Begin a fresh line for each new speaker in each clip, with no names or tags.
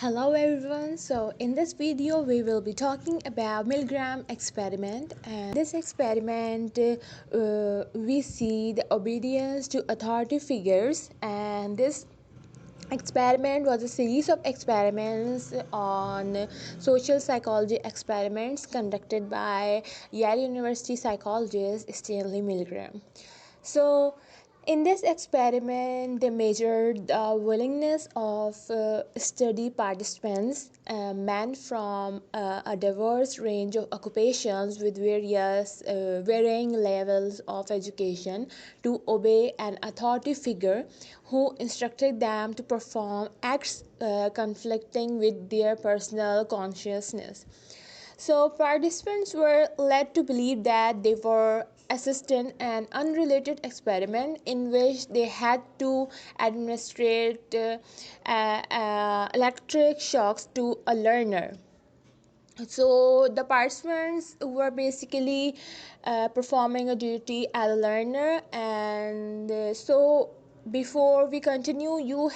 Hello everyone. So in this video we will be talking about Milgram experiment, and this experiment we see the obedience to authority figures, and this experiment was a series of experiments on social psychology experiments conducted by Yale University psychologist Stanley Milgram. So, in this experiment, they measured the willingness of study participants, men from a diverse range of occupations with varying levels of education, to obey an authority figure who instructed them to perform acts conflicting with their personal consciousness. So, participants were led to believe that they were assisting an unrelated experiment in which they had to administrate electric shocks to a learner. So the participants were basically performing a duty as a learner, and so before we continue, you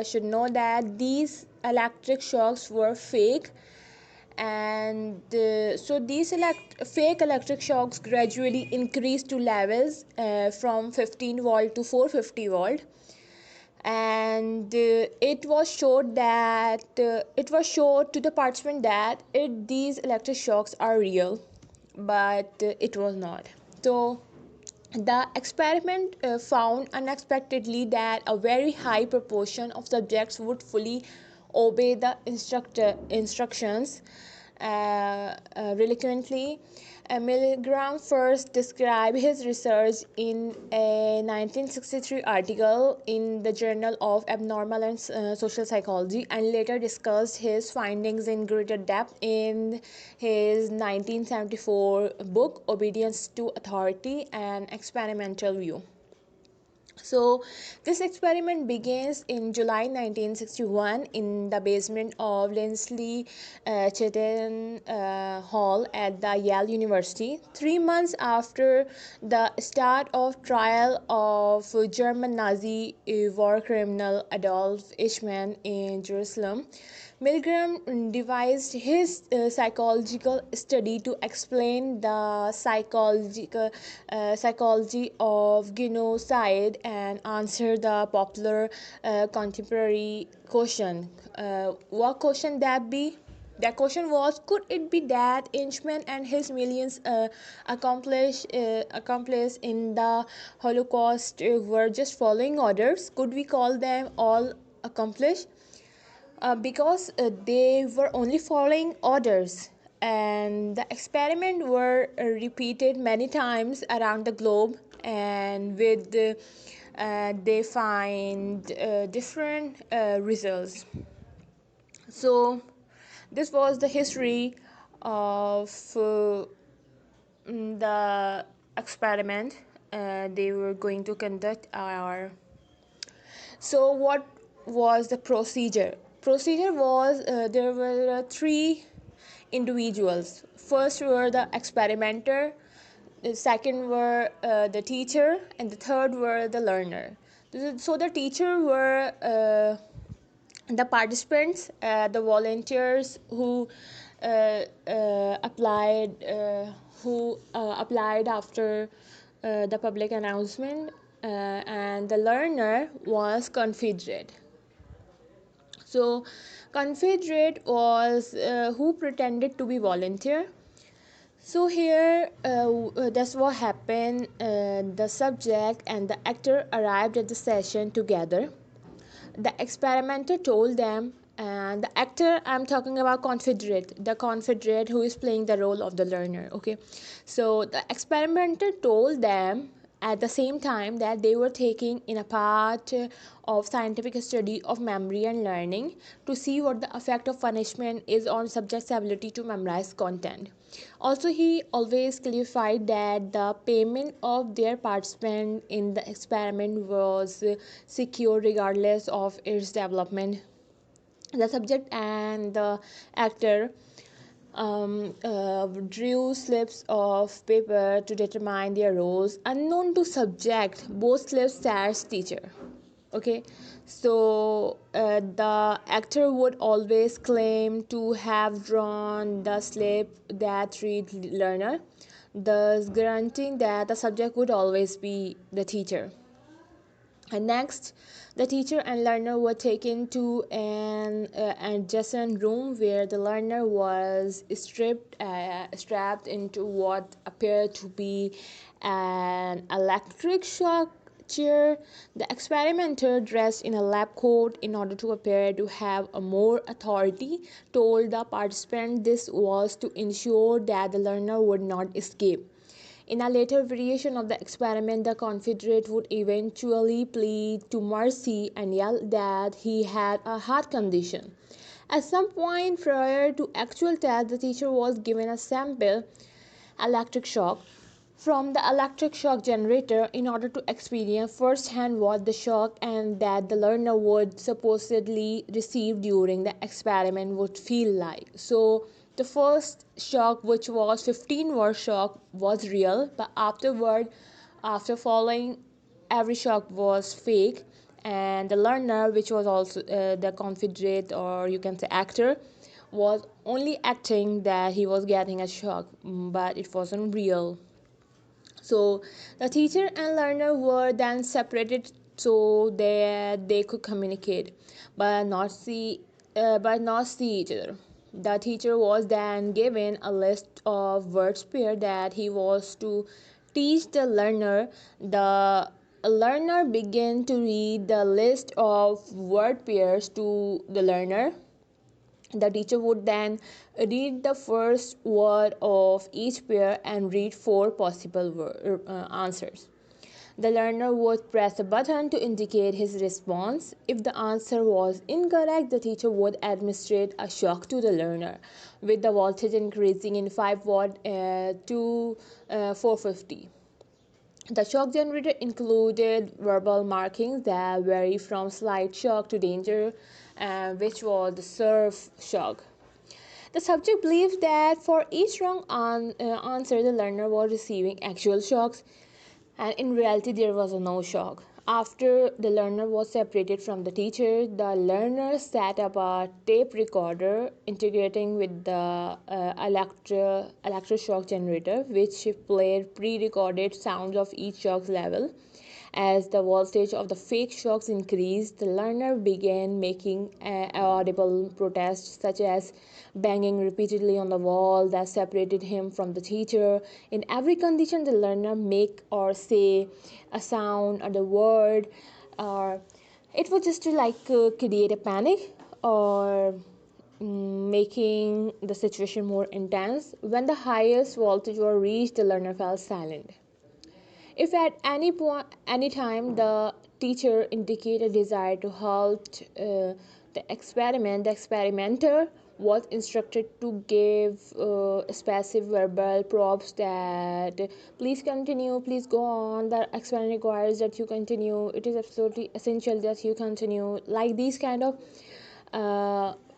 should know that these electric shocks were fake, and so these fake electric shocks gradually increased to levels from 15 volt to 450 volt, and it was showed to the participant that these electric shocks are real, but it was not. So the experiment found unexpectedly that a very high proportion of subjects would fully obey the instructions reluctantly. Milgram first described his research in a 1963 article in the Journal of Abnormal and Social Psychology, and later discussed his findings in greater depth in his 1974 book Obedience to Authority: An Experimental View. So, this experiment begins in July 1961 in the basement of Linsley Chetan Hall at the Yale University. 3 months after the start of trial of German Nazi war criminal Adolf Eichmann in Jerusalem, Milgram devised his psychological study to explain the psychology of genocide and answer the popular contemporary question. What question that be? That question was: could it be that Eichmann and his millions accomplices in the Holocaust were just following orders? Could we call them all accomplished? Because they were only following orders, and the experiment were repeated many times around the globe, and with they find different results. So this was the history of the experiment they were going to conduct our. So what was the procedure was, there were three individuals. First were the experimenter, the second were the teacher, and the third were the learner. So the teacher were the participants, the volunteers applied who applied after the public announcement, and the learner was Confederate. So Confederate was who pretended to be volunteer. So here, that's what happened. The subject and the actor arrived at the session together. The experimenter told them, and the actor, I'm talking about the Confederate who is playing the role of the learner. Okay, so the experimenter told them at the same time that they were taking in a part of scientific study of memory and learning to see what the effect of punishment is on subjects' ability to memorize content. Also, he always clarified that the payment of their participant in the experiment was secure regardless of its development. The subject and the actor drew slips of paper to determine their roles. Unknown to subject, both slips says teacher. Okay, so the actor would always claim to have drawn the slip that read learner, thus guaranteeing that the subject would always be the teacher. And next, the teacher and learner were taken to an adjacent room where the learner was strapped into what appeared to be an electric shock chair. The experimenter, dressed in a lab coat in order to appear to have a more authority, told the participant this was to ensure that the learner would not escape. In a later variation of the experiment, the Confederate would eventually plead to mercy and yell that he had a heart condition. At some point prior to actual test, the teacher was given a sample electric shock from the electric shock generator in order to experience firsthand what the shock and that the learner would supposedly receive during the experiment would feel like. So the first shock, which was 15-watt shock, was real, but after following, every shock was fake, and the learner, which was also the confederate, or you can say actor, was only acting that he was getting a shock, but it wasn't real. So the teacher and learner were then separated so that they could communicate but not see each other. The teacher was then given a list of word pair that he was to teach the learner. The learner began to read the list of word pairs to the learner. The teacher would then read the first word of each pair and read four possible answers. The learner would press a button to indicate his response. If the answer was incorrect, the teacher would administer a shock to the learner, with the voltage increasing in 5 watt to 450. The shock generator included verbal markings that vary from slight shock to danger, which was the surf shock. The subject believed that for each wrong answer, the learner was receiving actual shocks, and in reality, there was no shock. After the learner was separated from the teacher, the learner set up a tape recorder integrating with the electroshock generator, which played pre-recorded sounds of each shock's level. As the voltage of the fake shocks increased, the learner began making audible protests, such as banging repeatedly on the wall that separated him from the teacher. In every condition, the learner make or say a sound or the word, or it was just to create a panic or making the situation more intense. When the highest voltage was reached, the learner fell silent. If at any time the teacher indicated a desire to halt the experiment, the experimenter was instructed to give specific verbal prompts that please continue, please go on, the experiment requires that you continue, it is absolutely essential that you continue, like these kind of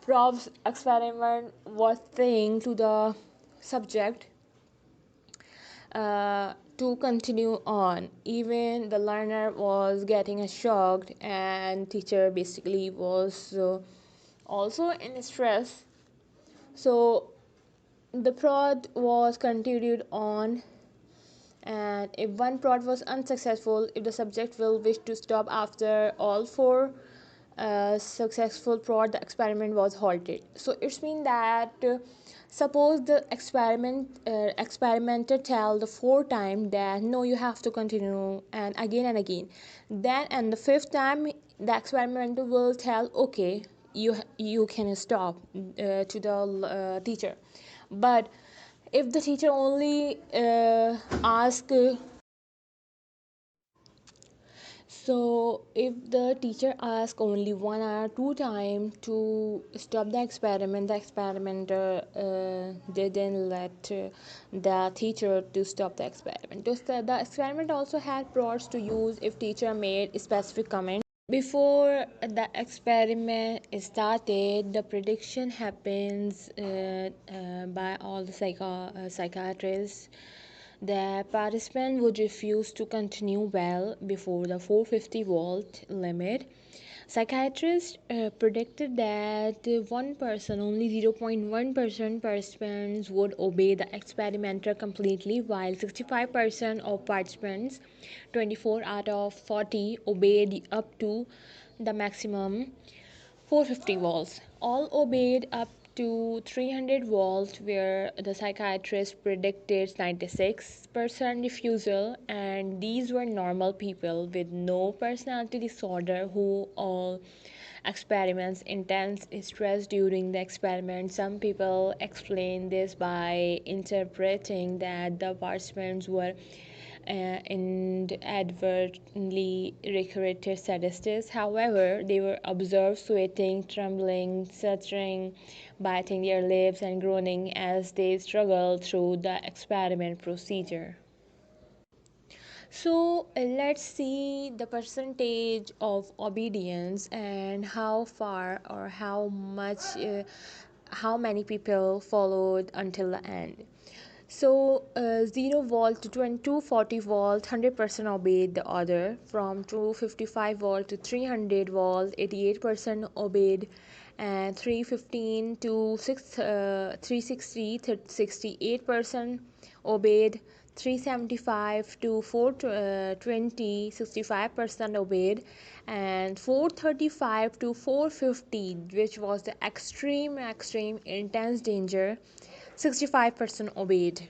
prompts experiment was saying to the subject to continue on. Even the learner was getting shocked, and teacher basically was also in stress. So the prod was continued on, and if one prod was unsuccessful, if the subject will wish to stop after all four successful prod, the experiment was halted. So it's mean that suppose the experimenter tell the fourth time that no, you have to continue, and again, then and the fifth time the experimenter will tell okay, you can stop to the teacher. But if the teacher only ask so if the teacher asks only one or two times to stop the experimenter didn't let the teacher to stop the experiment. The experiment also had prods to use if teacher made specific comment. Before the experiment started, the prediction happens by all the psychiatrists The participant would refuse to continue well before the 450-volt limit. Psychiatrists predicted that only 0.1% participants would obey the experimenter completely, while 65% of participants, 24 out of 40, obeyed up to the maximum 450 volts. All obeyed up to 300 volts, where the psychiatrist predicted 96% refusal, and these were normal people with no personality disorder who all experiments intense stress during the experiment. Some people explain this by interpreting that the participants were inadvertently recruited sadists. However, they were observed sweating, trembling, stuttering, biting their lips, and groaning as they struggled through the experiment procedure. So let's see the percentage of obedience and how far or how many people followed until the end. So 0 volt to 240 volt, 100% obeyed the order. From 255 volt to 300 volt, 88% obeyed. And 315 to 360, 68% obeyed. 375 to 420, 65% obeyed. And 435 to 450, which was the extreme intense danger, 65% obeyed.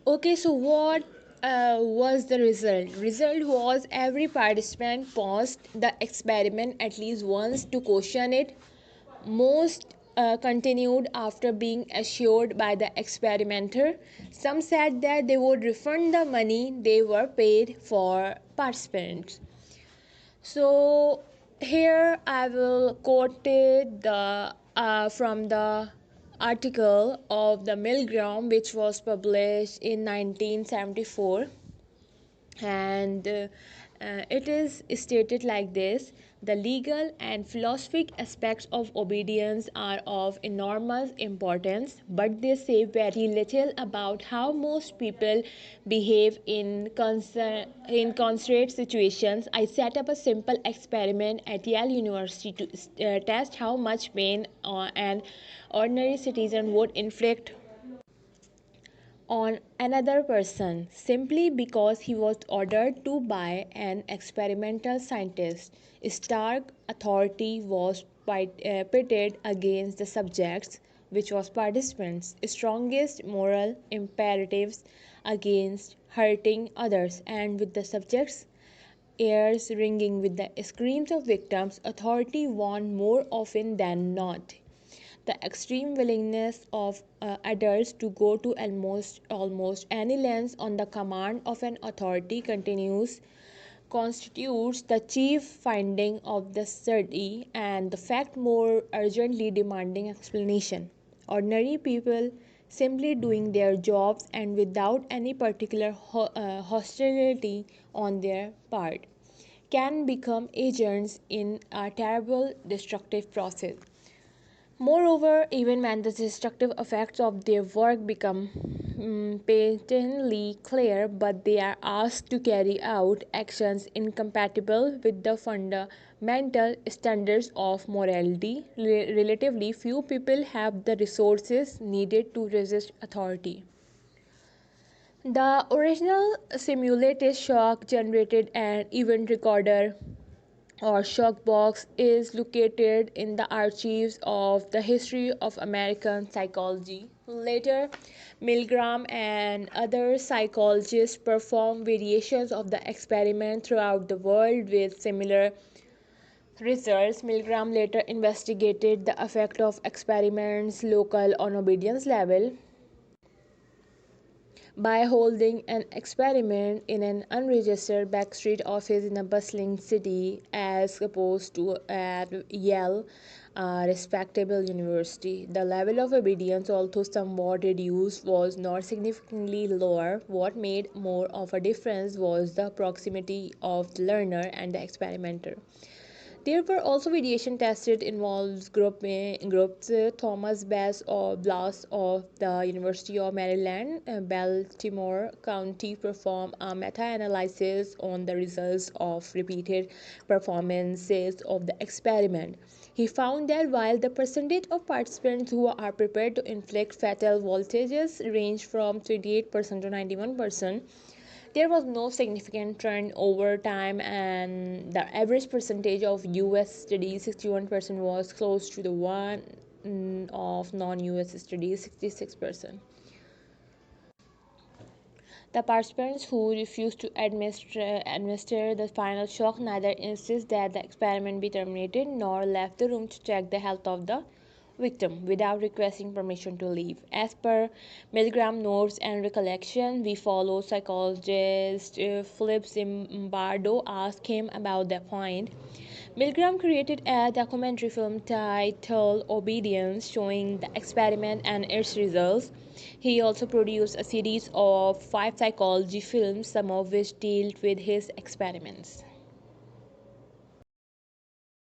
Okay, so what was the result? Result was every participant paused the experiment at least once to question it. Most continued after being assured by the experimenter. Some said that they would refund the money they were paid for participants. So here I will quote the from the article of the Milgram, which was published in 1974, and it is stated like this: the legal and philosophic aspects of obedience are of enormous importance, but they say very little about how most people behave in constrained situations. I set up a simple experiment at Yale University to test how much pain an ordinary citizen would inflict on another person simply because he was ordered to by an experimental scientist. Stark authority was pitted against the subjects, which was participants' strongest moral imperatives against hurting others, and with the subjects' ears ringing with the screams of victims, authority won more often than not. The extreme willingness of adults to go to almost any lengths on the command of an authority continues constitutes the chief finding of the study, and the fact more urgently demanding explanation. Ordinary people simply doing their jobs and without any particular hostility on their part can become agents in a terrible destructive process. Moreover, even when the destructive effects of their work become patently clear, but they are asked to carry out actions incompatible with the fundamental standards of morality, relatively few people have the resources needed to resist authority. The original simulated shock generated an event recorder or shock box is located in the archives of the History of American Psychology. Later, Milgram and other psychologists performed variations of the experiment throughout the world with similar results. Milgram later investigated the effect of experiments local on obedience level by holding an experiment in an unregistered backstreet office in a bustling city as opposed to at Yale, a respectable university. The level of obedience, although somewhat reduced, was not significantly lower. What made more of a difference was the proximity of the learner and the experimenter. There were also radiation tested involves groups Thomas Bass or Blas of the University of Maryland, Baltimore County performed a meta-analysis on the results of repeated performances of the experiment. He found that while the percentage of participants who are prepared to inflict fatal voltages ranged from 28% to 91%, there was no significant trend over time, and the average percentage of US studies, 61%, was close to the one of non-US studies, 66%. The participants who refused to administer the final shock neither insisted that the experiment be terminated nor left the room to check the health of the victim without requesting permission to leave. As per Milgram notes and recollection, we follow psychologist Philip Zimbardo asked him about the point. Milgram created a documentary film titled Obedience, showing the experiment and its results. He also produced a series of 5 psychology films, some of which dealt with his experiments.